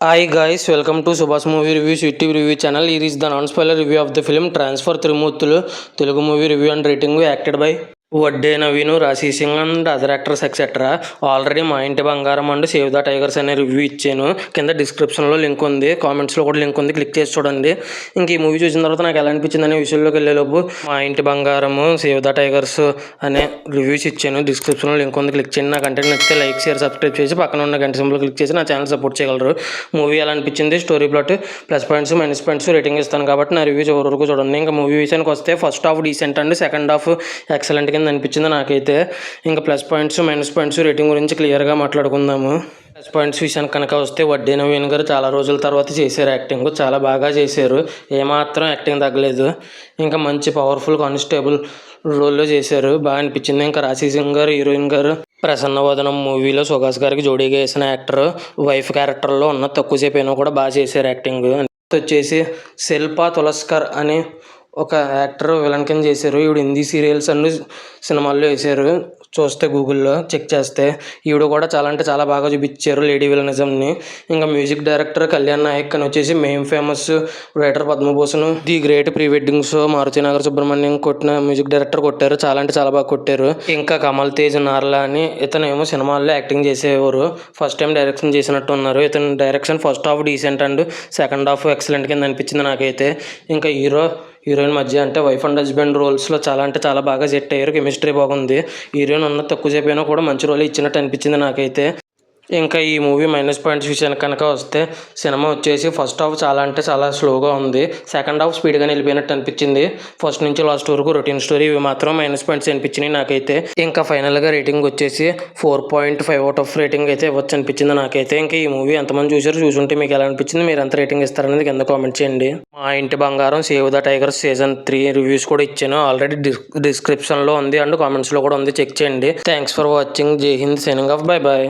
Hi guys, welcome to Subhas Movie Reviews YouTube review channel. Here is the non-spoiler review of the film Transfer Trimurtulu, Telugu movie review and rating acted by Vadde Naveen, రాశి Singh and other actors etcetera. Already మా ఇంటి బంగారం and save the tigers అనే review ఇచ్చాను. కింద డిస్క్రిప్షన్లో link ఉంది, కామెంట్స్లో కూడా లింక్ ఉంది, క్లిక్ చేసి చూడండి. ఇంక ఈ మూవీ చూసిన తర్వాత నాకు ఎలా అనిపించింది అనే విషయంలోకి వెళ్ళేలోపు మా ఇంటి బంగారము, సేవ్ ద టైగర్స్ అనే రివ్యూస్ ఇచ్చాను. డిస్క్రిప్షన్లో లింక్ ఉంది, క్లిక్ చేయండి. నా కంటెంట్ నచ్చితే లైక్, షేర్, సబ్స్క్రైబ్ చేసి పక్కన ఉన్న గంట సింబల్ క్లిక్ చేసి నా ఛానల్ సపోర్ట్ చేయగలరు. మూవీ ఎలా అనిపించింది, story plot, plus points, minus points rating ఇస్తాను కాబట్టి నా రివ్యూ చివరి వరకు చూడండి. ఇంకా మూవీ విషయానికి వస్తే first half decent and second half excellent కింద అనిపించింది నాకైతే. ఇంకా plus points, minus points rating గురించి క్లియర్గా మాట్లాడుకుందాము. ప్లస్ పాయింట్స్ విషయానికి కనుక వస్తే వడ్డే నవీన్ గారు చాలా రోజుల తర్వాత చేశారు యాక్టింగ్, చాలా బాగా చేశారు, ఏమాత్రం యాక్టింగ్ తగ్గలేదు. ఇంకా మంచి పవర్ఫుల్ కానిస్టేబుల్ రోల్లో చేశారు, బాగా అనిపించింది. ఇంకా రాశి సింగ్ గారు, హీరోయిన్ గారు ప్రసన్నవదనం మూవీలో సుహాస్ గారికి జోడీగా వేసిన యాక్టర్, వైఫ్ క్యారెక్టర్లో ఉన్న తక్కువసేపు అయినా కూడా బాగా చేశారు యాక్టింగ్. వచ్చేసి శిల్పా తులస్కర్ అని ఒక యాక్టర్ విలన్ కింద చేశారు. ఈవిడ హిందీ సీరియల్స్ అండ్ సినిమాల్లో వేశారు, చూస్తే గూగుల్లో చెక్ చేస్తే. ఈవిడ కూడా చాలా అంటే చాలా బాగా చూపించారు లేడీ విలనిజంని. ఇంకా మ్యూజిక్ డైరెక్టర్ కళ్యాణ్ నాయక్ అని వచ్చేసి main famous writer Padma Bhushan, the great pre wedding show, Maruthi Nagar Subrahmanyam కొట్టిన మ్యూజిక్ డైరెక్టర్ కొట్టారు, చాలా అంటే చాలా బాగా కొట్టారు. ఇంకా కమల్ తేజ్ నార్లా అని ఇతను ఏమో సినిమాల్లో యాక్టింగ్ చేసేవారు, ఫస్ట్ టైం డైరెక్షన్ చేసినట్టు ఉన్నారు. ఇతను direction first half decent and second half excellent కింద అనిపించింది నాకైతే. ఇంకా హీరోయిన్ మధ్య అంటే వైఫ్ అండ్ హస్బెండ్ రోల్స్లో చాలా అంటే చాలా బాగా సెట్ అయ్యారు, కెమిస్ట్రీ బాగుంది. హీరోయిన్ ఉన్న తక్కువ సేపు అయినా కూడా మంచి రోల్ ఇచ్చినట్టు అనిపించింది నాకైతే. ఇంకా ఈ మూవీ మైనస్ పాయింట్స్ విషయానికి కనుక వస్తే సినిమా వచ్చేసి ఫస్ట్ హాఫ్ చాలా అంటే చాలా స్లోగా ఉంది, సెకండ్ హాఫ్ స్పీడ్గా వెళ్ళిపోయినట్టు అనిపించింది. ఫస్ట్ నుంచి లాస్ట్ వరకు రొటీన్ స్టోరీ, ఇవి మాత్రం మైనస్ పాయింట్స్ అనిపించినాయి నాకైతే. ఇంకా ఫైనల్గా రేటింగ్ వచ్చేసి 4.5 అవుట్ ఆఫ్ రేటింగ్ అయితే ఇవ్వచ్చు అనిపించింది నాకైతే. ఇంకా ఈ మూవీ ఎంతమంది చూసుంటే మీకు ఎలా అనిపించింది, మీరు ఎంత రేటింగ్ ఇస్తారనేది కింద కామెంట్ చేయండి. మా ఇంటి బంగారం, save the tigers season 3 reviews కూడా ఇచ్చాను, ఆల్రెడీ డిస్క్రిప్షన్లో ఉంది అండ్ కామెంట్స్లో కూడా ఉంది, చెక్ చేయండి. Thanks for watching. Jai Hind, signing off, bye bye.